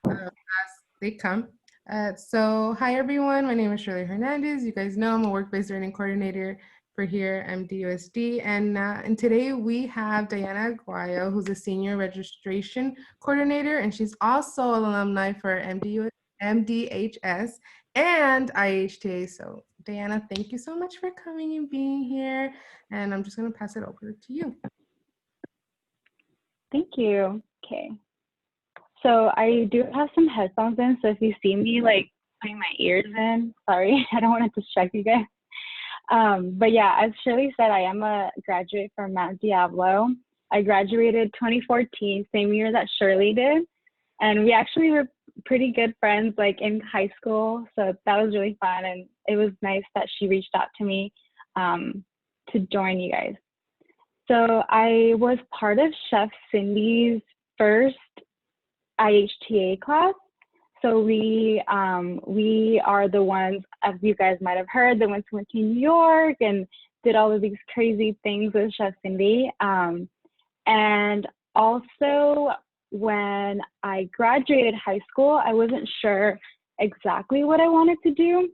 as they come. So hi everyone, my name is Shirley Hernandez. You guys know I'm a work-based learning coordinator for here MDUSD, and today we have Diana Aguayo, who's a senior registration coordinator, and she's also an alumni for MDHS and IHTA. So Diana, thank you so much for coming and being here, and I'm just going to pass it over to you. Thank you. Okay. So I do have some headphones in, so if you see me like putting my ears in, sorry, I don't want to distract you guys. But yeah, as Shirley said, I am a graduate from Mount Diablo. I graduated 2014, same year that Shirley did. And we actually were pretty good friends like in high school. So that was really fun. And it was nice that she reached out to me to join you guys. So I was part of Chef Cindy's first IHTA class. So we are the ones, as you guys might have heard, that went to New York and did all of these crazy things with Chef Cindy. And also when I graduated high school, I wasn't sure exactly what I wanted to do.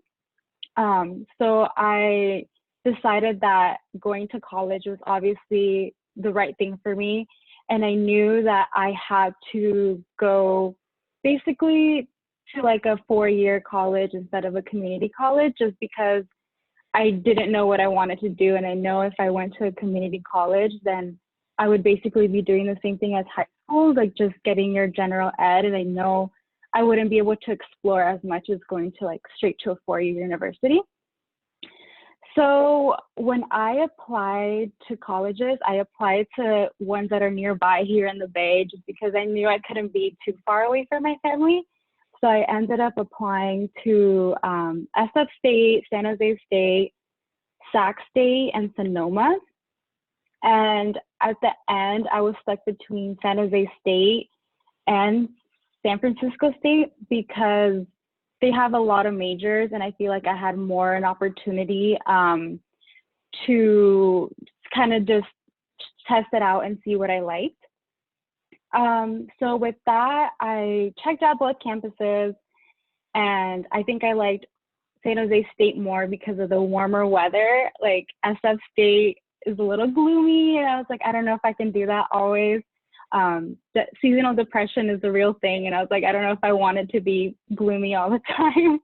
So I decided that going to college was obviously the right thing for me. And I knew that I had to go basically to like a 4-year college instead of a community college, just because I didn't know what I wanted to do. And I know if I went to a community college, then I would basically be doing the same thing as high school, like just getting your general ed. And I know I wouldn't be able to explore as much as going to like straight to a 4-year university. So when I applied to colleges, I applied to ones that are nearby here in the Bay, just because I knew I couldn't be too far away from my family. So I ended up applying to SF State, San Jose State, Sac State, and Sonoma. And at the end, I was stuck between San Jose State and San Francisco State because they have a lot of majors, and I feel like I had more an opportunity to kind of just test it out and see what I liked. So with that, I checked out both campuses, and I think I liked San Jose State more because of the warmer weather. Like SF State is a little gloomy, and I was like, I don't know if I can do that always. That seasonal depression is the real thing, and I was like, I don't know if I wanted to be gloomy all the time.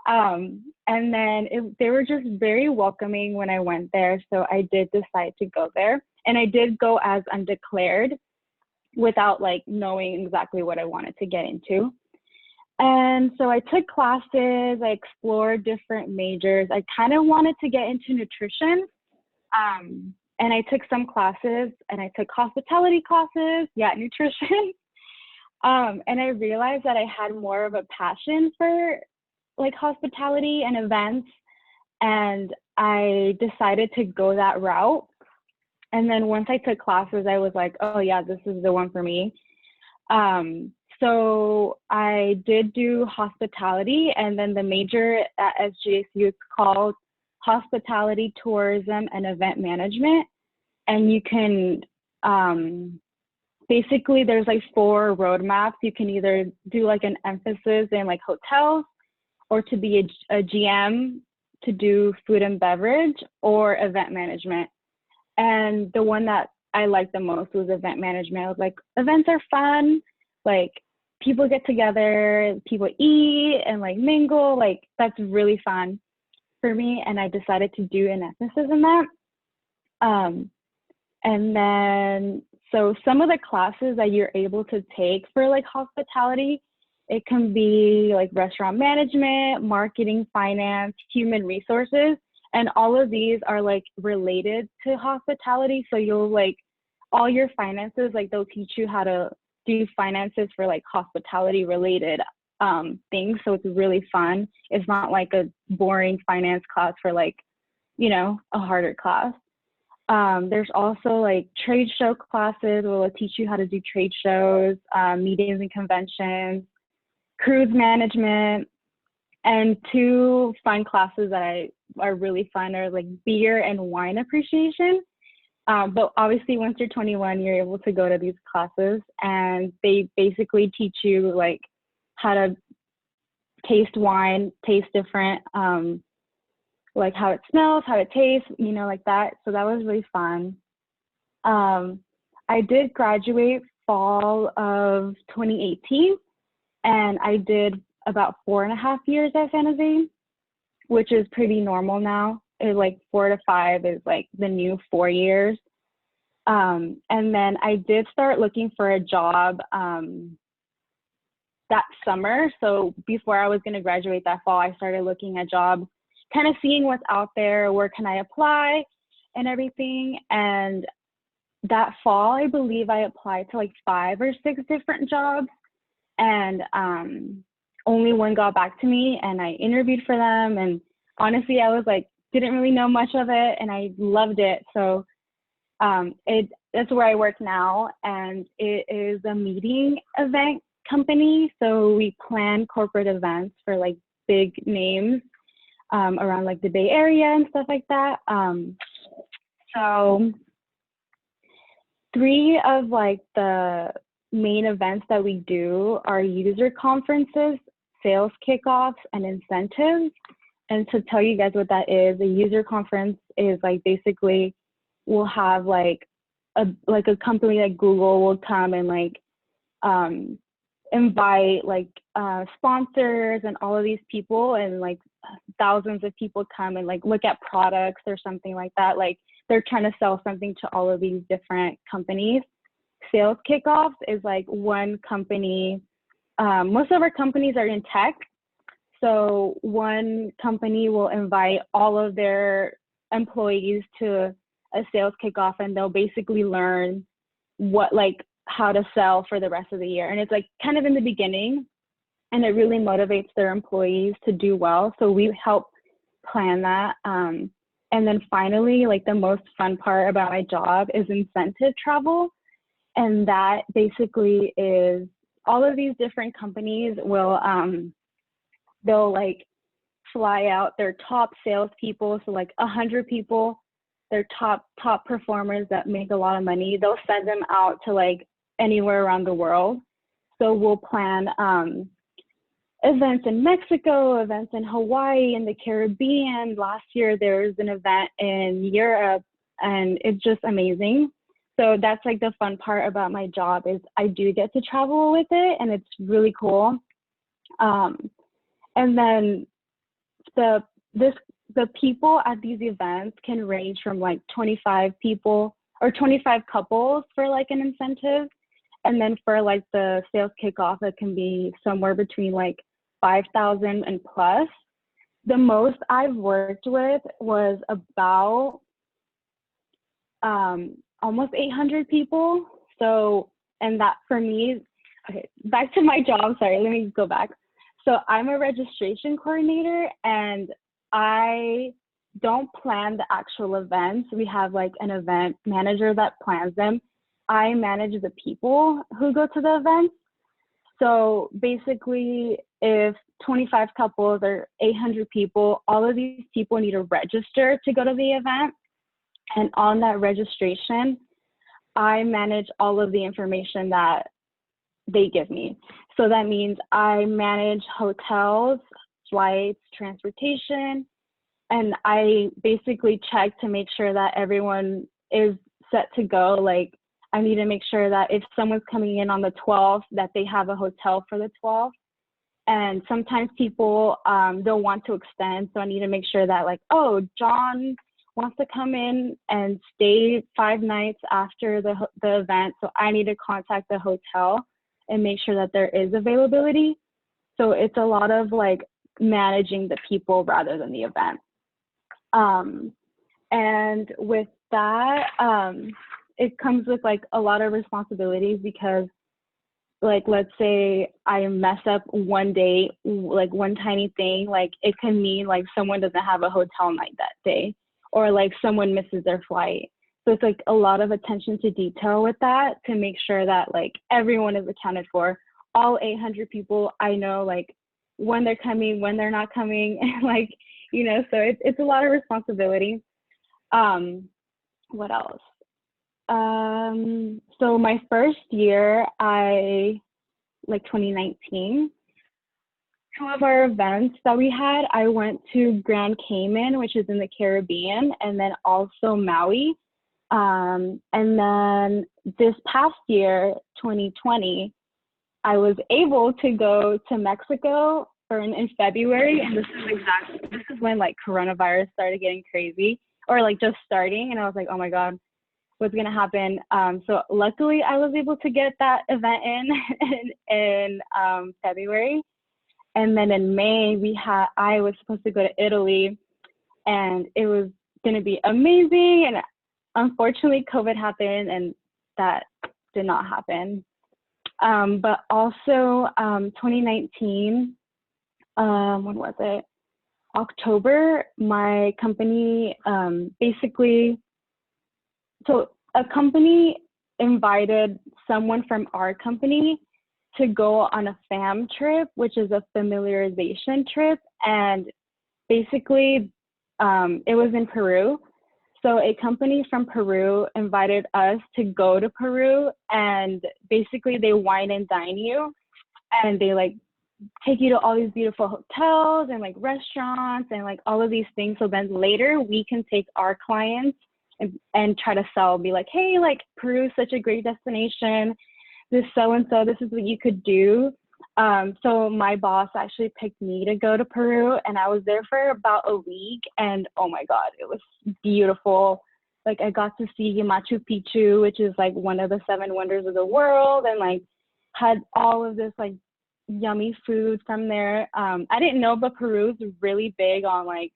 And then they were just very welcoming when I went there, so I did decide to go there. And I did go as undeclared without like knowing exactly what I wanted to get into. And so I took classes, I explored different majors. I kind of wanted to get into nutrition. And I took some classes, and I took hospitality classes, nutrition. And I realized that I had more of a passion for like hospitality and events, and I decided to go that route. And then once I took classes, I was like, oh yeah, this is the one for me. So I did do hospitality, and then the major at SGSU is called Hospitality, Tourism, and Event Management. And you can, basically there's like 4 roadmaps. You can either do like an emphasis in like hotels, or to be a GM to do food and beverage, or event management. And the one that I liked the most was event management. I was like, events are fun. Like people get together, people eat and like mingle. Like that's really fun for me. And I decided to do an emphasis in that. And then, so some of the classes that you're able to take for like hospitality, it can be like restaurant management, marketing, finance, human resources. And all of these are like related to hospitality. So you'll like all your finances, like they'll teach you how to do finances for like hospitality related things. So it's really fun. It's not like a boring finance class for like, you know, a harder class. There's also like trade show classes where they'll teach you how to do trade shows, meetings and conventions, cruise management, and 2 fun classes that are really fun are like beer and wine appreciation. But obviously, once you're 21, you're able to go to these classes, and they basically teach you like how to taste wine, taste different, like how it smells, how it tastes, you know, like that. So that was really fun. I did graduate fall of 2018, and I did about 4.5 years at San Jose, which is pretty normal now. It's like 4 to 5 is like the new 4 years. And then I did start looking for a job that summer. So before I was going to graduate that fall, I started looking at jobs, kind of seeing what's out there, where can I apply and everything. And that fall, I believe I applied to like 5 or 6 different jobs, and only one got back to me, and I interviewed for them. And honestly, I was like, didn't really know much of it, and I loved it. So that's where I work now, and it is a meeting event company. So we plan corporate events for like big names around like the Bay Area and stuff like that. So 3 of like the main events that we do are user conferences, sales kickoffs, and incentives. And to tell you guys what that is, a user conference is like basically we'll have like a company like Google will come and like invite like sponsors and all of these people, and like thousands of people come and like look at products or something like that. Like they're trying to sell something to all of these different companies. Sales kickoffs is like one company. Most of our companies are in tech. So one company will invite all of their employees to a sales kickoff, and they'll basically learn how to sell for the rest of the year. And it's like kind of in the beginning, and it really motivates their employees to do well. So we help plan that. And then finally, like the most fun part about my job is incentive travel. And that basically is all of these different companies will, they'll like fly out their top salespeople. So like 100 people, their top performers that make a lot of money, they'll send them out to like anywhere around the world. So we'll plan events in Mexico, events in Hawaii, in the Caribbean. Last year there was an event in Europe, and it's just amazing. So that's like the fun part about my job, is I do get to travel with it, and it's really cool. And then the people at these events can range from like 25 people or 25 couples for like an incentive. And then for like the sales kickoff, it can be somewhere between like 5,000 and plus. The most I've worked with was about almost 800 people. So, and that for me, okay, back to my job, sorry, let me go back. So I'm a registration coordinator, and I don't plan the actual events. We have like an event manager that plans them. I manage the people who go to the events. So basically, if 25 couples or 800 people, all of these people need to register to go to the event. And on that registration, I manage all of the information that they give me. So that means I manage hotels, flights, transportation, and I basically check to make sure that everyone is set to go. Like I need to make sure that if someone's coming in on the 12th, that they have a hotel for the 12th. And sometimes people, they'll want to extend. So I need to make sure that like, oh, John wants to come in and stay 5 nights after the event. So I need to contact the hotel and make sure that there is availability. So it's a lot of like managing the people rather than the event. And with that, it comes with like a lot of responsibilities, because like, let's say I mess up one day, like one tiny thing, like it can mean like someone doesn't have a hotel night that day, or like someone misses their flight. So it's like a lot of attention to detail with that, to make sure that like everyone is accounted for. All 800 people, I know like when they're coming, when they're not coming, and like, you know, so it's a lot of responsibility. What else? So my first year, 2019, two of our events that we had, I went to Grand Cayman, which is in the Caribbean, and then also Maui. And then this past year, 2020, I was able to go to Mexico in February, and this is when like coronavirus started getting crazy, or like just starting, and I was like, oh my God, what's gonna happen? So luckily I was able to get that event in February. And then in May, I was supposed to go to Italy, and it was going to be amazing. And unfortunately, COVID happened, and that did not happen. But also 2019, when was it? October, my company so a company invited someone from our company to go on a FAM trip, which is a familiarization trip. And basically, it was in Peru. So a company from Peru invited us to go to Peru, and basically they wine and dine you, and they like take you to all these beautiful hotels and like restaurants and like all of these things. So then later we can take our clients and try to sell, be like, hey, like Peru is such a great destination. This so-and-so, this is what you could do. So my boss actually picked me to go to Peru, and I was there for about a week, and oh my God, it was beautiful. Like I got to see Machu Picchu, which is like one of the 7 wonders of the world, and like had all of this like yummy food from there. I didn't know, but Peru is really big on like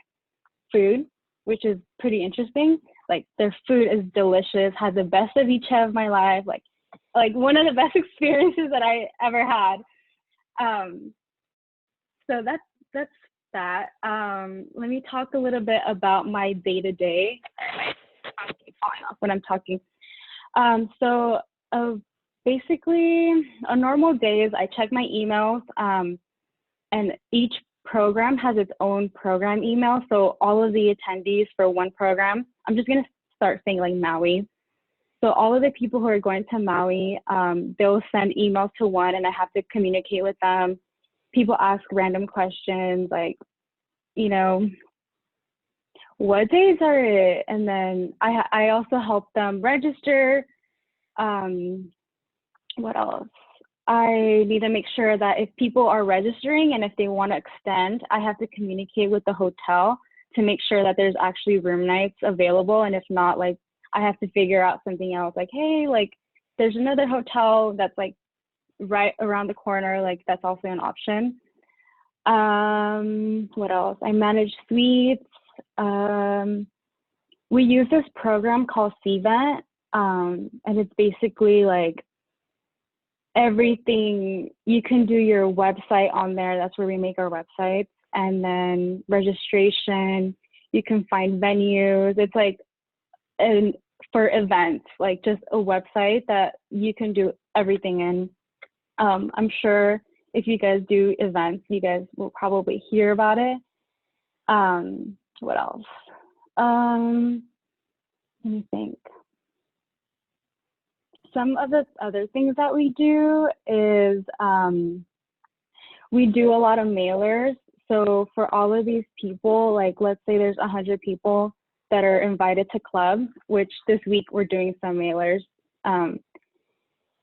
food, which is pretty interesting. Like their food is delicious, had the best of each of my life, like one of the best experiences that I ever had. So that's that. Let me talk a little bit about my day-to-day. I keep falling off when I'm talking. So basically, a normal day is I check my emails, and each program has its own program email. So all of the attendees for one program, I'm just going to start saying like Maui. So all of the people who are going to Maui, they'll send emails to one, and I have to communicate with them. People ask random questions like, what days are it? And then I also help them register. What else? I need to make sure that if people are registering and if they want to extend, I have to communicate with the hotel to make sure that there's actually room nights available. And if not, like I have to figure out something else. Like, hey, like there's another hotel that's like right around the corner. Like that's also an option. What else? I manage suites. We use this program called Cvent, and it's basically like everything. You can do your website on there. That's where we make our websites, and then registration. You can find venues. It's like for events, like just a website that you can do everything in. I'm sure if you guys do events, you guys will probably hear about it. What else? Let me think. Some of the other things that we do is we do a lot of mailers. So for all of these people, like let's say there's 100 people that are invited to club, which this week we're doing some mailers.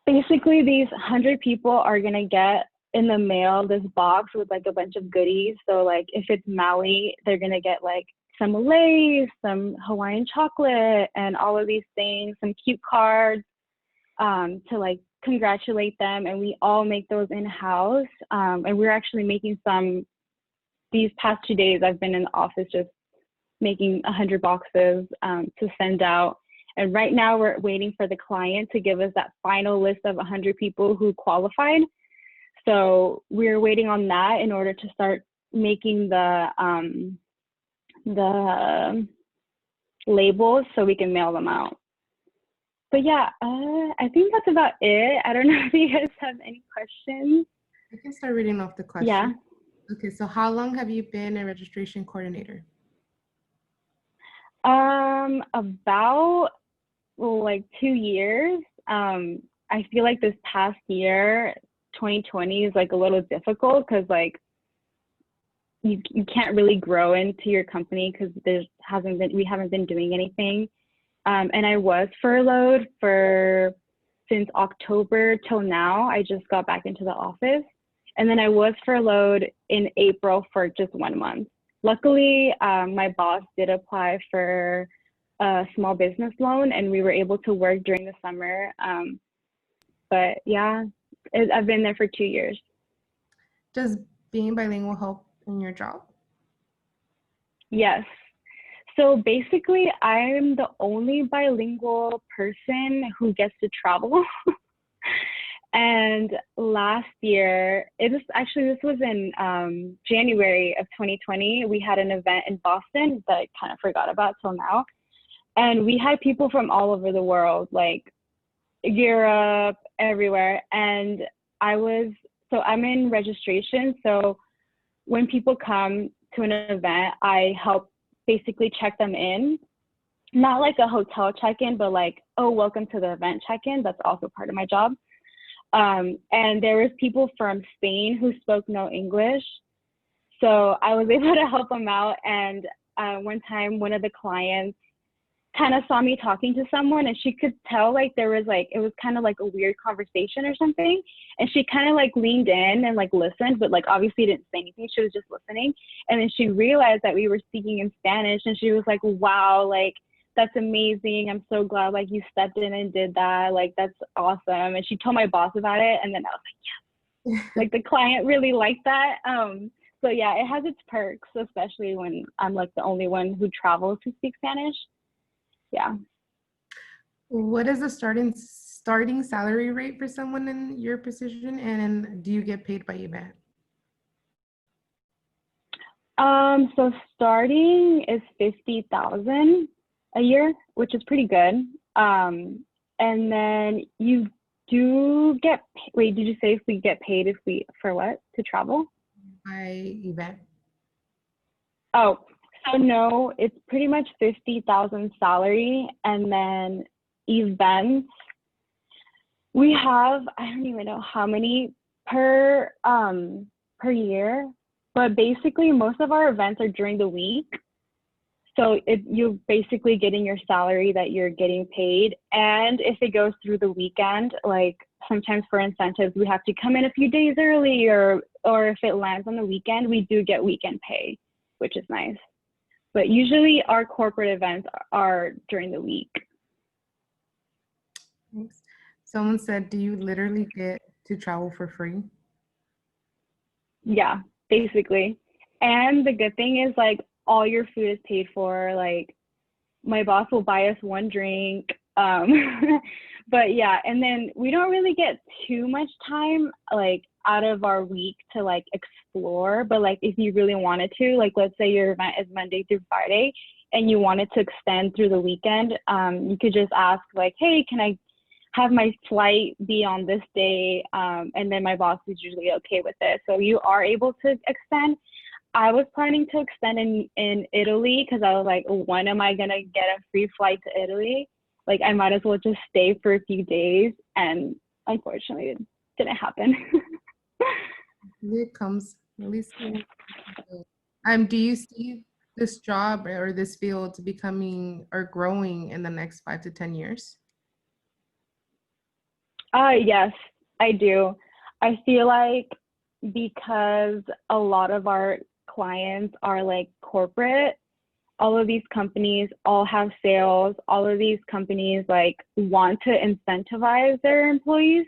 Basically, these 100 people are gonna get in the mail this box with like a bunch of goodies. So like if it's Maui, they're gonna get like some Lays, some Hawaiian chocolate, and all of these things, some cute cards to like congratulate them. And we all make those in-house. And we're actually making some these past 2 days. I've been in the office just making 100 boxes to send out. And right now we're waiting for the client to give us that final list of 100 people who qualified. So we're waiting on that in order to start making the labels so we can mail them out. But yeah, I think that's about it. I don't know if you guys have any questions. I can start reading off the questions. Yeah. Okay, so how long have you been a registration coordinator? About like 2 years. I feel like this past year, 2020, is like a little difficult because like you can't really grow into your company because we haven't been doing anything. And I was furloughed since October till now. I just got back into the office. And then I was furloughed in April for just 1 month. Luckily, my boss did apply for a small business loan and we were able to work during the summer. But yeah, I've been there for 2 years. Does being bilingual help in your job? Yes. So basically, I'm the only bilingual person who gets to travel. And last year, this was in January of 2020. We had an event in Boston that I kind of forgot about till now. And we had people from all over the world, like Europe, everywhere. And I'm in registration. So when people come to an event, I help basically check them in. Not like a hotel check-in, but like, oh, welcome to the event check-in. That's also part of my job. And there was people from Spain who spoke no English. So I was able to help them out. And one time, one of the clients kind of saw me talking to someone and she could tell like it was kind of like a weird conversation or something. And she kind of like leaned in and like listened, but like obviously didn't say anything. She was just listening. And then she realized that we were speaking in Spanish and she was like, wow, like that's amazing. I'm so glad like you stepped in and did that. Like that's awesome. And she told my boss about it. And then I was like, yes, like the client really liked that. So yeah, it has its perks, especially when I'm like the only one who travels to speak Spanish. Yeah. What is the starting salary rate for someone in your position, and do you get paid by event? So starting is 50,000 a year, which is pretty good. And then you do get. Wait, did you say if we get paid for what to travel? By event. Oh. So no, it's pretty much 50,000 salary, and then events. We have, I don't even know how many per year, but basically most of our events are during the week. So you're basically getting your salary that you're getting paid, and if it goes through the weekend, like sometimes for incentives we have to come in a few days early, or if it lands on the weekend, we do get weekend pay, which is nice. But usually our corporate events are during the week. Thanks. Someone said, do you literally get to travel for free? Yeah, basically. And the good thing is like all your food is paid for. Like my boss will buy us one drink. But yeah, and then we don't really get too much time like out of our week to like explore. But like if you really wanted to, like let's say your event is Monday through Friday and you wanted to extend through the weekend, you could just ask like, hey, can I have my flight be on this day? And then my boss is usually okay with it. So you are able to extend. I was planning to extend in Italy because I was like, when am I gonna get a free flight to Italy? Like I might as well just stay for a few days, and unfortunately it didn't happen. It comes at least. Do you see this job or this field becoming or growing in the next 5 to 10 years? Yes, I do. I feel like because a lot of our clients are like corporate, all of these companies all have sales, all of these companies like want to incentivize their employees.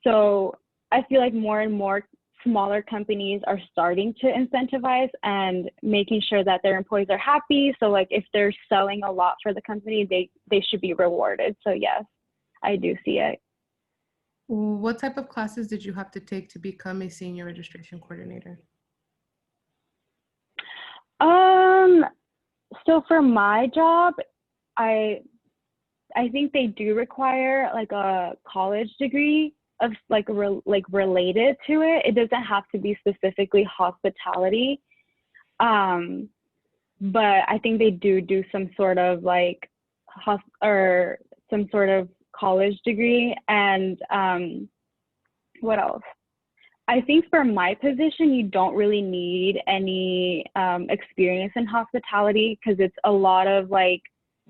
So I feel like more and more smaller companies are starting to incentivize and making sure that their employees are happy. So like if they're selling a lot for the company, they should be rewarded. So yes, I do see it. What type of classes did you have to take to become a senior registration coordinator? So for my job, I think they do require like a college degree of like related to it. It doesn't have to be specifically hospitality. But I think they do some sort of like some sort of college degree. And what else? I think for my position, you don't really need any experience in hospitality because it's a lot of like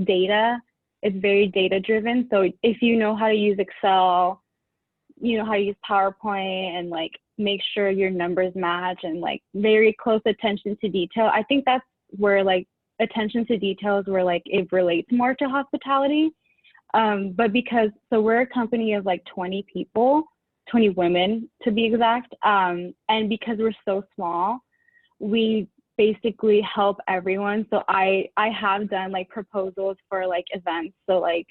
data. It's very data driven. So if you know how to use Excel, you know how to use PowerPoint and like make sure your numbers match and like very close attention to detail. I think that's where like attention to detail is where like it relates more to hospitality. But because, so we're a company of like 20 people, 20 women to be exact. And because we're so small, we basically help everyone. So I have done like proposals for like events. So like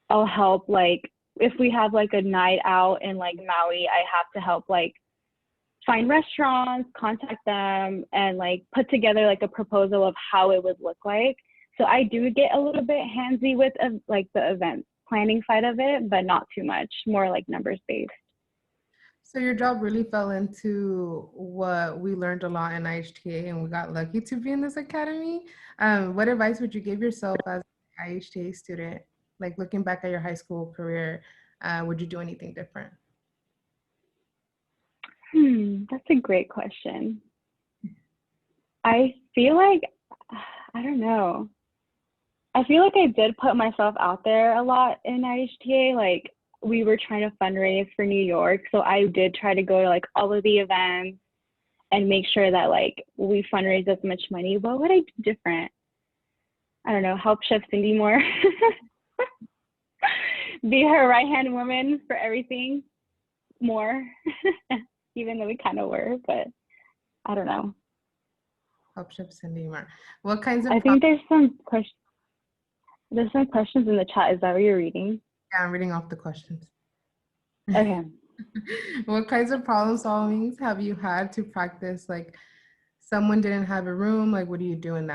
I'll help like if we have like a night out in like Maui, I have to help like find restaurants, contact them, and like put together like a proposal of how it would look like. So I do get a little bit handsy with like the event planning side of it, but not too much, more like numbers based. So your job really fell into what we learned a lot in IHTA, and we got lucky to be in this academy. What advice would you give yourself as an IHTA student? Like looking back at your high school career, would you do anything different? That's a great question. I feel like, I don't know. I feel like I did put myself out there a lot in IHTA. Like we were trying to fundraise for New York. So I did try to go to like all of the events and make sure that like we fundraise as much money. What would I do different? I don't know, help Chef Cindy more. Be her right-hand woman for everything more, even though we kind of were, but I don't know. Help Chef Cindy more. What kinds of I think there's some questions in the chat. Is that what you're reading? Yeah, I'm reading off the questions. Okay. What kinds of problem solving have you had to practice? Like someone didn't have a room, like what do you do in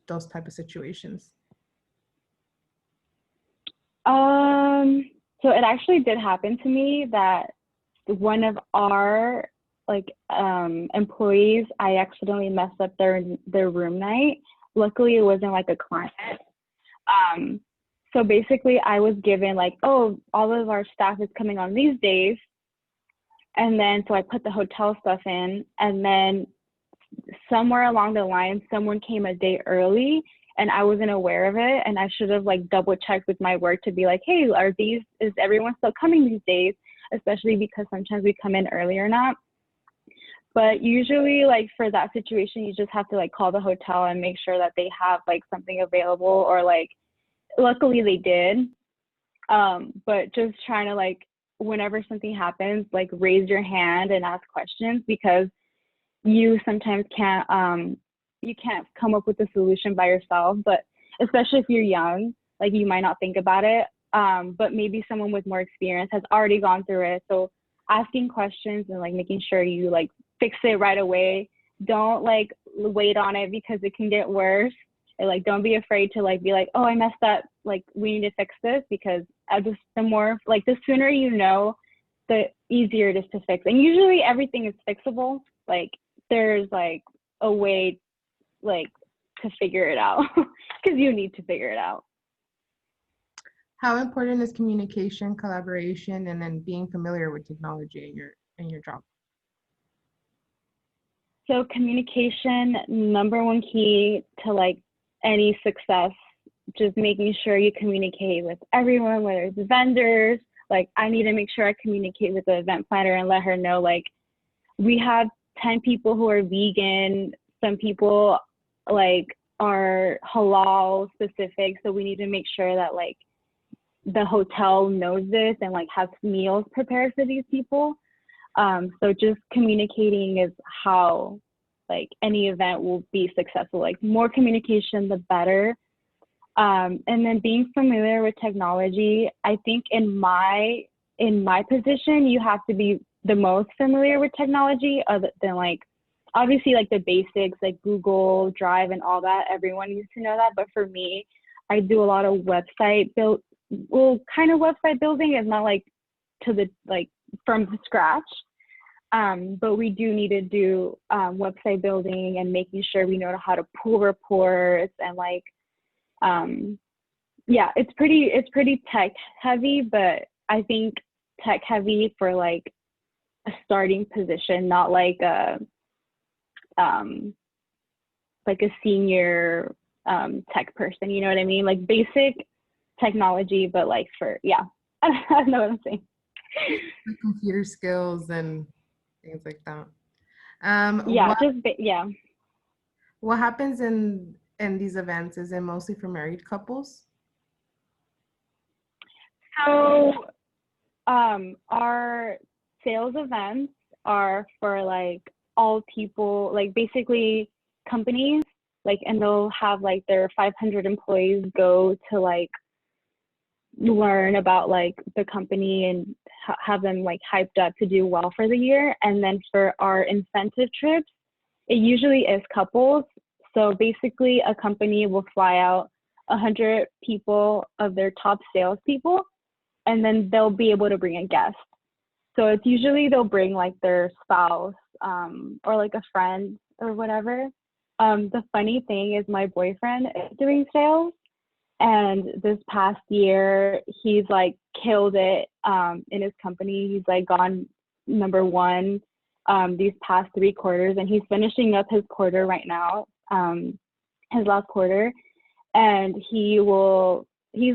those type of situations? So it actually did happen to me that one of our like employees, I accidentally messed up their room night. Luckily it wasn't like a client. So basically I was given like, oh, all of our staff is coming on these days. And then, so I put the hotel stuff in, and then somewhere along the line, someone came a day early and I wasn't aware of it. And I should have like double checked with my work to be like, hey, is everyone still coming these days? Especially because sometimes we come in early or not. But usually like for that situation, you just have to like call the hotel and make sure that they have like something available, or like, luckily they did. But just trying to like, whenever something happens, like raise your hand and ask questions, because you sometimes can't come up with a solution by yourself. But especially if you're young, like you might not think about it. But maybe someone with more experience has already gone through it. So asking questions and like making sure you like fix it right away. Don't like wait on it because it can get worse. And like don't be afraid to like be like, oh, I messed up, like we need to fix this, because the sooner you know, the easier it is to fix. And usually everything is fixable. Like there's like a way like to figure it out because you need to figure it out. How important is communication, collaboration, and then being familiar with technology in your job? So communication, number one key to like any success, just making sure you communicate with everyone, whether it's vendors. Like I need to make sure I communicate with the event planner and let her know like we have 10 people who are vegan, some people like are halal specific, so we need to make sure that like the hotel knows this and like has meals prepared for these people. So just communicating is how like any event will be successful. Like more communication, the better. And then being familiar with technology. I think in my position, you have to be the most familiar with technology, other than like obviously like the basics like Google Drive and all that. Everyone needs to know that. But for me, I do a lot of website building is not like to the like from scratch. But we do need to do website building and making sure we know how to pull reports and like yeah, it's pretty tech heavy, but I think tech heavy for like a starting position, not um like a senior tech person, you know what I mean? Like basic technology, but like for yeah. I don't know what I'm saying. Like computer skills and things like that. Yeah, What yeah. what happens in these events? Is it mostly for married couples? So our sales events are for like all people, like basically companies, like, and they'll have like their 500 employees go to like learn about like the company and have them like hyped up to do well for the year. And then for our incentive trips, it usually is couples. So basically, a company will fly out 100 people of their top salespeople, and then they'll be able to bring a guest. So it's usually they'll bring like their spouse or like a friend or whatever. The funny thing is my boyfriend is doing sales, and this past year he's like killed it in his company. He's like gone number one these past 3 quarters, and he's finishing up his quarter right now, his last quarter, and he's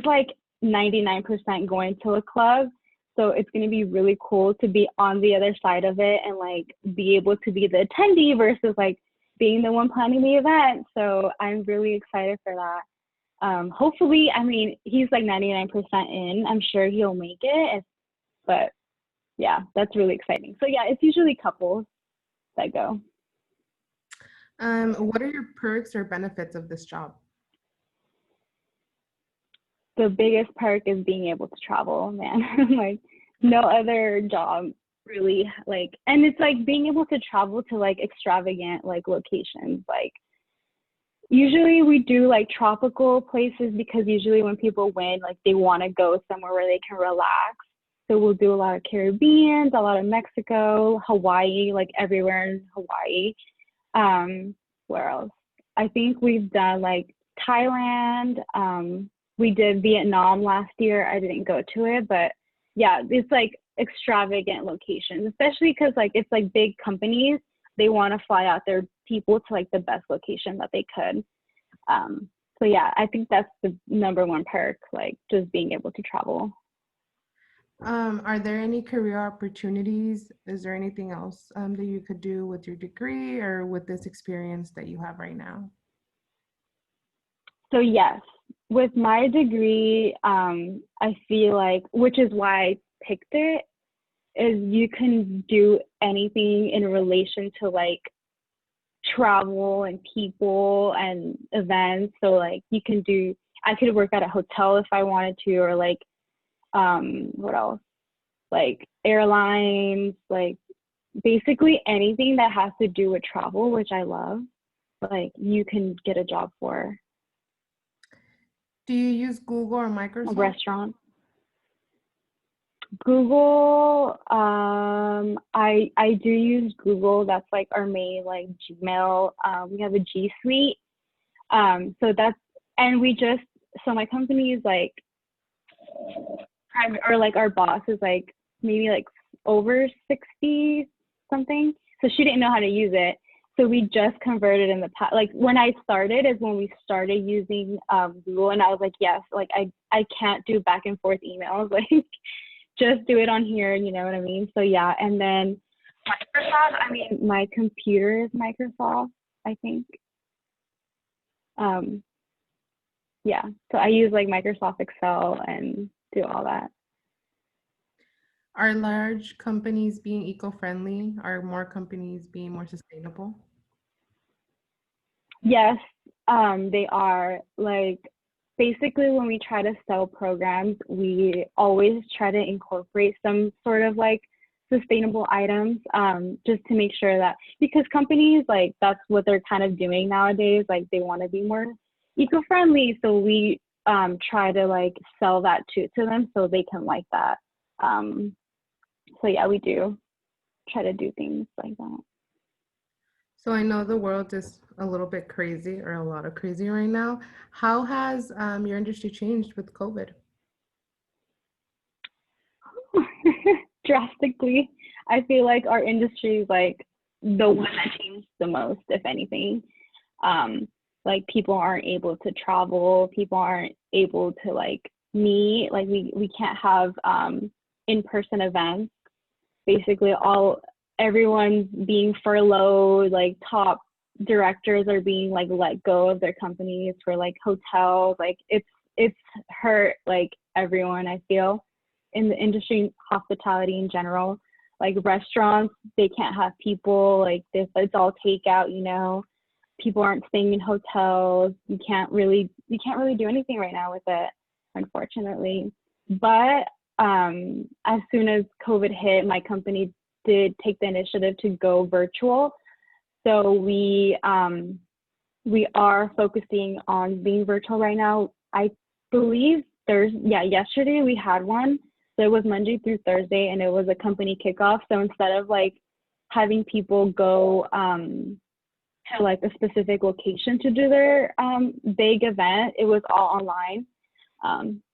like 99% going to a club. So it's going to be really cool to be on the other side of it and like be able to be the attendee versus like being the one planning the event. So I'm really excited for that. Hopefully, I mean, he's like 99% in. I'm sure he'll make it. But yeah, that's really exciting. So yeah, it's usually couples that go. What are your perks or benefits of this job? The biggest perk is being able to travel, man. Like no other job really, like, and it's like being able to travel to like extravagant like locations. Like usually we do like tropical places because usually when people win, like they want to go somewhere where they can relax. So we'll do a lot of Caribbean, a lot of Mexico, Hawaii, like everywhere in Hawaii. Where else? I think we've done like Thailand. We did Vietnam last year. I didn't go to it, but yeah, it's like extravagant locations, especially because like it's like big companies. They want to fly out their people to like the best location that they could. So yeah, I think that's the number one perk, like just being able to travel. Are there any career opportunities? Is there anything else that you could do with your degree or with this experience that you have right now? So yes, with my degree, I feel like, which is why I picked it, is you can do anything in relation to like travel and people and events. So like you can do, I could work at a hotel if I wanted to, or like what else? Like airlines, like basically anything that has to do with travel, which I love, like you can get a job for. Do you use Google or A Microsoft? restaurant. Google, I do use Google. That's like our main like Gmail. We have a G Suite. So that's, and we just, so my company is like or like our boss is like maybe like over 60 something. So she didn't know how to use it. So we just converted in the past. Like when I started is when we started using Google, and I was like, yes, like I can't do back and forth emails. Like just do it on here, you know what I mean? So yeah, and then Microsoft, I mean, my computer is Microsoft, I think. Yeah, so I use like Microsoft Excel and do all that. Are large companies being eco-friendly? Are more companies being more sustainable? Yes, they are. Like basically when we try to sell programs, we always try to incorporate some sort of like sustainable items, just to make sure that, because companies like that's what they're kind of doing nowadays, like they want to be more eco-friendly. So we try to like sell that to them so they can like that. So yeah, we do try to do things like that. So I know the world is a little bit crazy or a lot of crazy right now. How has your industry changed with COVID? Drastically. I feel like our industry is like the one that changed the most, if anything. Um, like people aren't able to travel, people aren't able to like meet, like we can't have in-person events. Basically all everyone's being furloughed, like top directors are being like let go of their companies for like hotels. Like it's hurt like everyone, I feel, in the industry, hospitality in general. Like restaurants, they can't have people, like this it's all takeout, you know. People aren't staying in hotels. You can't really do anything right now with it, unfortunately. But as soon as COVID hit, my company did take the initiative to go virtual. So we are focusing on being virtual right now. I believe yesterday we had one. So it was Monday through Thursday, and it was a company kickoff. So instead of like having people go to like a specific location to do their big event, it was all online.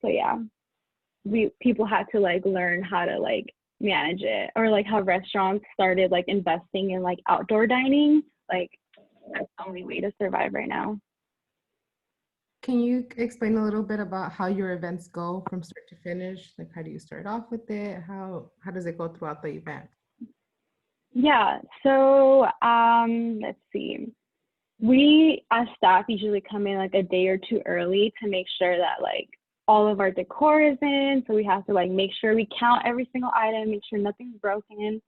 So yeah, people had to like learn how to like manage it, or like how restaurants started like investing in like outdoor dining. Like that's the only way to survive right now. Can you explain a little bit about how your events go from start to finish? Like how do you start off with it? How does it go throughout the event? Yeah, so let's see. We as staff usually come in like a day or two early to make sure that like all of our decor is in. So we have to like make sure we count every single item, make sure nothing's broken,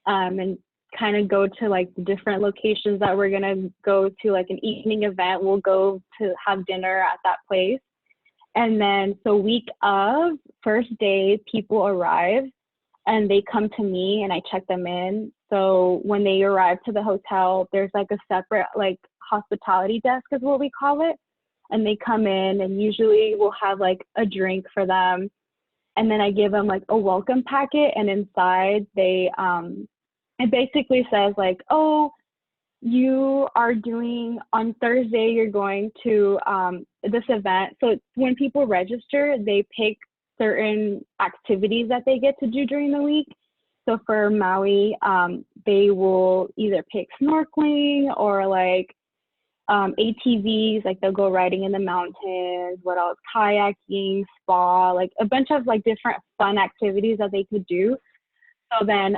and kind of go to like the different locations that we're gonna go to. Like an evening event, we'll go to have dinner at that place. And then so week of first day, people arrive and they come to me and I check them in. So when they arrive to the hotel, there's like a separate like hospitality desk is what we call it. And they come in and usually we'll have like a drink for them. And then I give them like a welcome packet, and inside it basically says like, oh, you are doing on Thursday, you're going to this event. So when people register, they pick certain activities that they get to do during the week. So for Maui, they will either pick snorkeling or like ATVs, like they'll go riding in the mountains, what else, kayaking, spa, like a bunch of like different fun activities that they could do. So then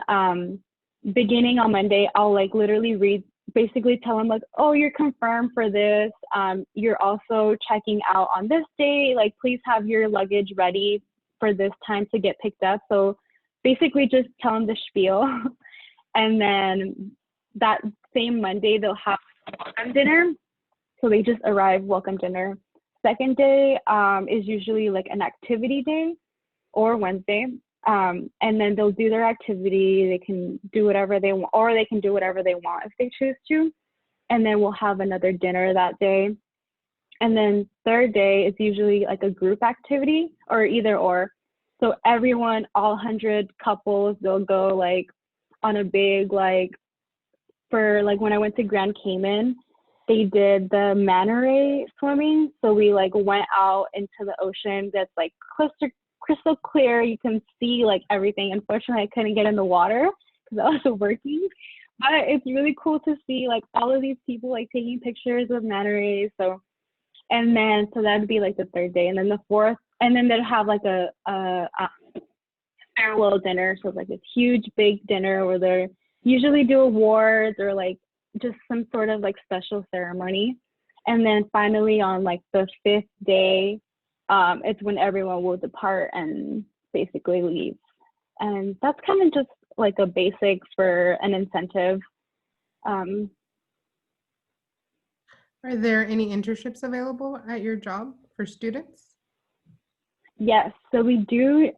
beginning on Monday, I'll like literally basically tell them like, oh, you're confirmed for this. You're also checking out on this day. Like, please have your luggage ready for this time to get picked up. So basically just tell them the spiel. And then that same Monday, they'll have welcome dinner. So they just arrive, welcome dinner. Second day is usually like an activity day, or Wednesday. And then they'll do their activity. They can do whatever they want, or they can do whatever they want if they choose to. And then we'll have another dinner that day. And then third day is usually like a group activity, or either or. So everyone, all 100 couples, they'll go like on a big, like, for like when I went to Grand Cayman, they did the manta ray swimming. So we like went out into the ocean that's like crystal clear. You can see like everything. Unfortunately, I couldn't get in the water because I wasn't working. But it's really cool to see like all of these people like taking pictures with manta rays. So, and then so that'd be like the third day, and then the fourth, and then they'd have like a farewell dinner. So it's like this huge big dinner where they usually do awards or like just some sort of like special ceremony. And then finally on like the fifth day, it's when everyone will depart and basically leave. And that's kind of just like a basic for an incentive. Are there any internships available at your job for students? Yes, so we do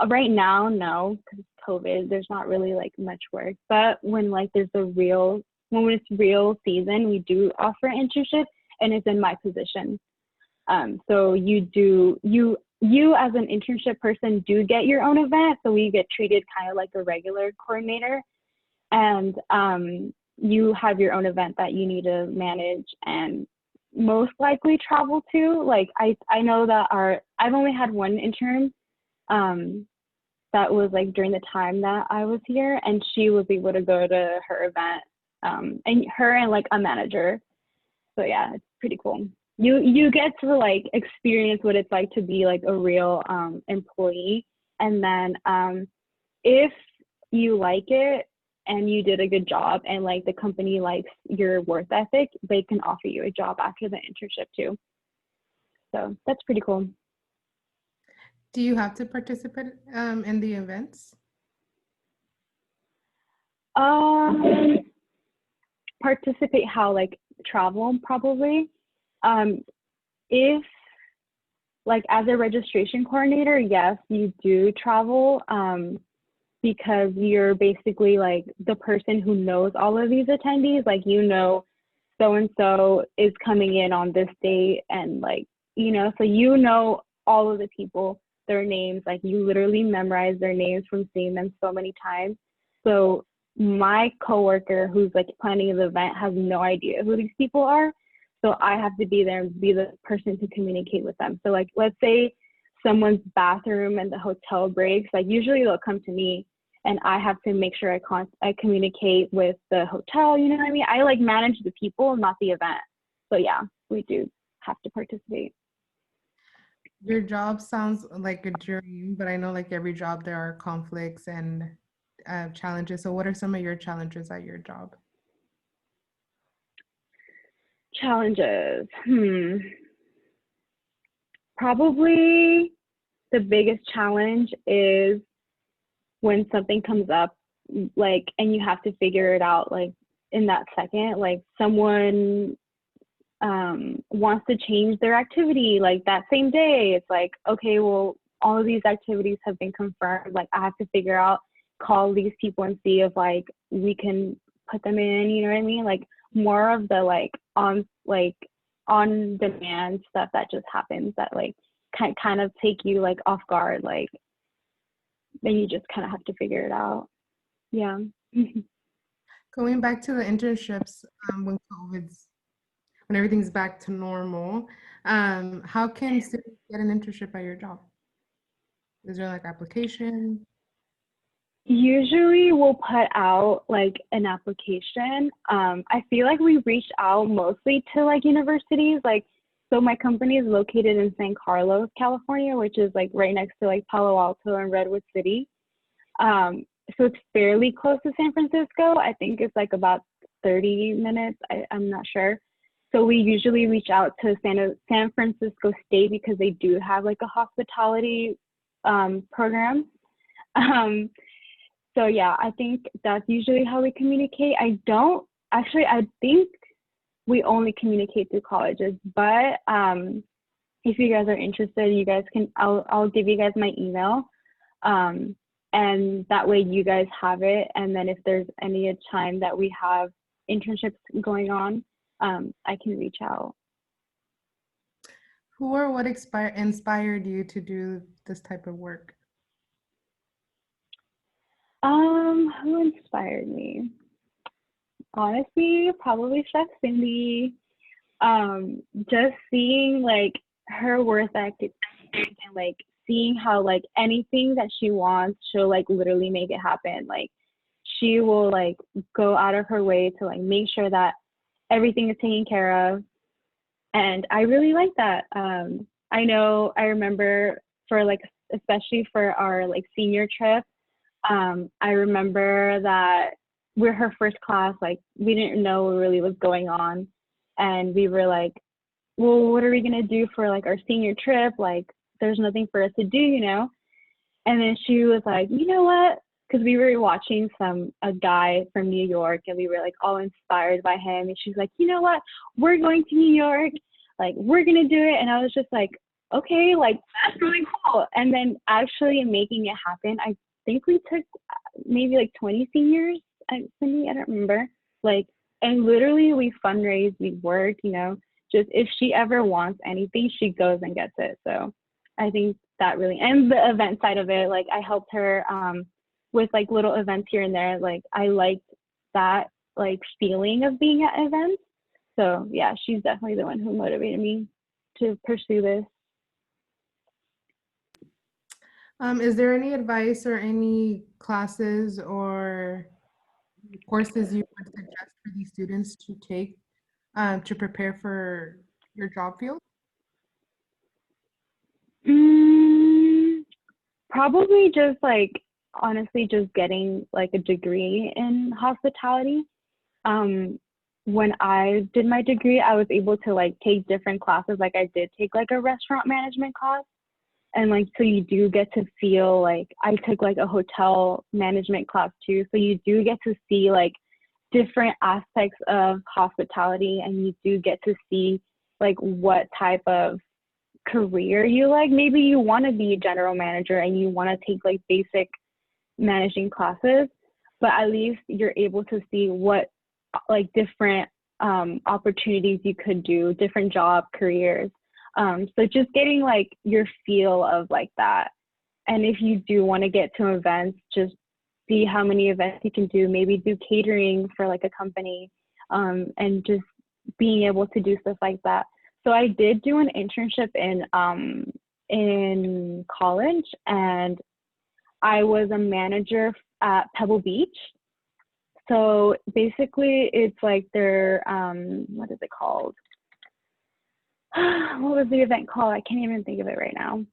right now, no, because COVID, there's not really like much work. But when like when it's real season, we do offer internship, and it's in my position. So you as an internship person do get your own event, so we get treated kind of like a regular coordinator. And you have your own event that you need to manage and most likely travel to. Like I know that I've only had one intern that was like during the time that I was here, and she was able to go to her event, and her and like a manager. So yeah, it's pretty cool. You get to like experience what it's like to be like a real employee, and then if you like it and you did a good job and like the company likes your work ethic, they can offer you a job after the internship too. So that's pretty cool. Do you have to participate in the events? Participate how, like travel probably. If like as a registration coordinator, yes, you do travel because you're basically like the person who knows all of these attendees. Like, you know, so and so is coming in on this date, and like, you know, so you know all of the people, their names, like you literally memorize their names from seeing them so many times. So my coworker who's like planning the event has no idea who these people are. So I have to be there and be the person to communicate with them. So like, let's say someone's bathroom and the hotel breaks, like usually they'll come to me and I have to make sure I communicate with the hotel, you know what I mean? I like manage the people, not the event. So yeah, we do have to participate. Your job sounds like a dream, but I know like every job there are conflicts and challenges. So what are some of your challenges at your job? Challenges. Probably the biggest challenge is when something comes up, like, and you have to figure it out, like in that second, like someone wants to change their activity like that same day. It's like, okay, well, all of these activities have been confirmed. Like, I have to figure out, call these people and see if like we can put them in, you know what I mean? Like more of the like on demand stuff that just happens that like kind of take you like off guard, like then you just kind of have to figure it out. Yeah. Going back to the internships, when everything's back to normal, how can students get an internship at your job? Is there like application? Usually we'll put out like an application. I feel like we reached out mostly to like universities. Like, so my company is located in San Carlos, California, which is like right next to like Palo Alto and Redwood City. So it's fairly close to San Francisco. I think it's like about 30 minutes. I'm not sure. So we usually reach out to San Francisco State because they do have like a hospitality program. So yeah, I think that's usually how we communicate. I think we only communicate through colleges, but if you guys are interested, you guys can, I'll give you guys my email. And that way you guys have it. And then if there's any time that we have internships going on, I can reach out. Who or what inspired you to do this type of work? Who inspired me? Honestly, probably Chef Cindy. Just seeing like her work ethic and like seeing how like anything that she wants, she'll like literally make it happen. Like, she will like go out of her way to like make sure that everything is taken care of. And I really like that. I remember for like, especially for our like senior trip, I remember that we're her first class, like we didn't know what really was going on. And we were like, well, what are we gonna do for like our senior trip? Like, there's nothing for us to do, you know? And then she was like, you know what? Because we were watching a guy from New York and we were like all inspired by him. And she's like, you know what? We're going to New York. Like, we're going to do it. And I was just like, okay, like, that's really cool. And then actually making it happen, I think we took maybe like 20 seniors, Cindy, I don't remember. Like, and literally we fundraised, we worked, you know, just if she ever wants anything, she goes and gets it. So I think that really, and the event side of it, like I helped her with like little events here and there. Like, I liked that like feeling of being at events. So yeah, she's definitely the one who motivated me to pursue this. Is there any advice or any classes or courses you would suggest for these students to take to prepare for your job field? Probably just like honestly just getting like a degree in hospitality. When I did my degree, I was able to like take different classes. Like I did take like a restaurant management class. And like, so you do get to feel like I took like a hotel management class too. So you do get to see like different aspects of hospitality, and you do get to see like what type of career you like. Maybe you want to be a general manager and you want to take like basic managing classes, but at least you're able to see what like different opportunities you could do, different job careers. So just getting like your feel of like that. And if you do want to get to events, just see how many events you can do, maybe do catering for like a company, and just being able to do stuff like that. So I did do an internship in college, and I was a manager at Pebble Beach. So basically it's like their, what is it called? What was the event called? I can't even think of it right now.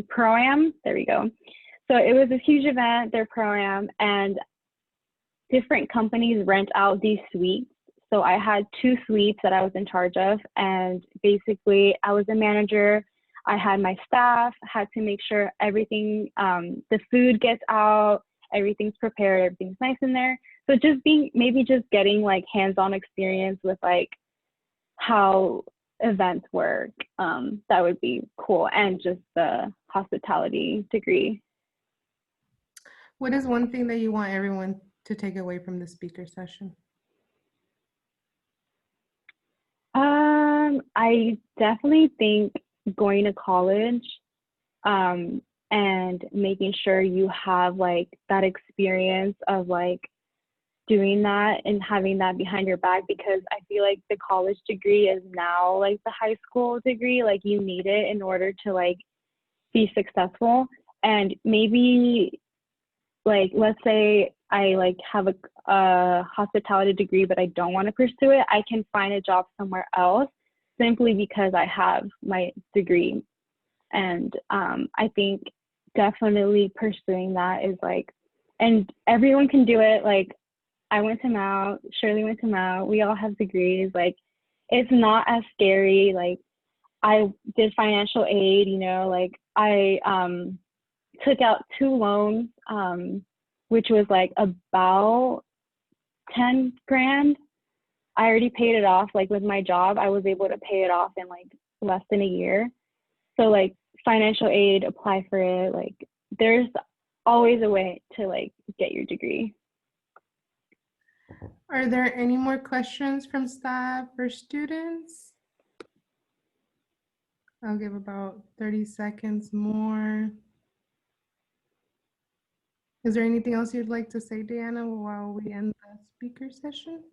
Pro-Am, there we go. So it was this huge event, their Pro-Am, and different companies rent out these suites. So I had 2 suites that I was in charge of, and basically I was a manager. I had my staff, had to make sure everything, the food gets out, everything's prepared, everything's nice in there. So just maybe just getting like hands-on experience with like how events work, that would be cool, and just the hospitality degree. What is one thing that you want everyone to take away from the speaker session? I definitely think going to college, and making sure you have like that experience of like doing that and having that behind your back, because I feel like the college degree is now like the high school degree. Like you need it in order to like be successful. And maybe like, let's say I like have a hospitality degree, but I don't want to pursue it, I can find a job somewhere else simply because I have my degree. And I think definitely pursuing that is like, and everyone can do it. Like I went to Mount, Shirley went to Mount, we all have degrees. Like it's not as scary. Like I did financial aid, you know, like I took out 2 loans, which was like about 10 grand. I already paid it off. Like with my job, I was able to pay it off in like less than a year. So like financial aid, apply for it. Like there's always a way to like get your degree. Are there any more questions from staff or students? I'll give about 30 seconds more. Is there anything else you'd like to say, Diana, while we end the speaker session?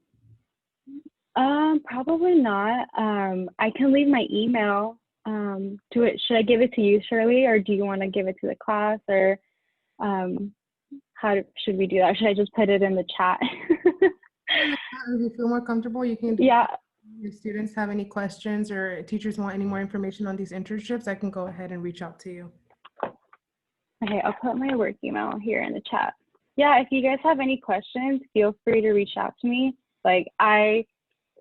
Probably not. I can leave my email. Should I give it to you, Shirley, or do you want to give it to the class, or should we do that? Or should I just put it in the chat? If you feel more comfortable, you can. Yeah. If students have any questions or teachers want any more information on these internships, I can go ahead and reach out to you. Okay, I'll put my work email here in the chat. Yeah, if you guys have any questions, feel free to reach out to me. Like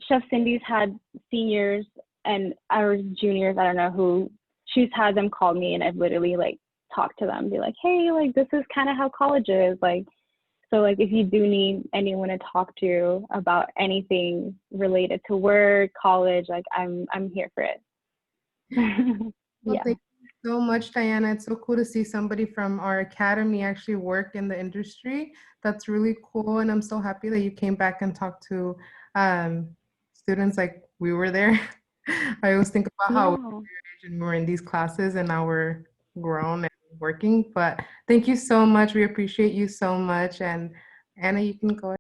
Chef Cindy's had seniors and our juniors, I don't know who, she's had them call me, and I've literally like talked to them, be like, hey, like this is kind of how college is. Like, so like if you do need anyone to talk to about anything related to work, college, like I'm here for it. Well, Yeah. thank you so much, Diana. It's so cool to see somebody from our academy actually work in the industry. That's really cool, and I'm so happy that you came back and talked to students like we were there. I always think about how we were in these classes and now we're grown and working. But thank you so much. We appreciate you so much. And Anna, you can go ahead.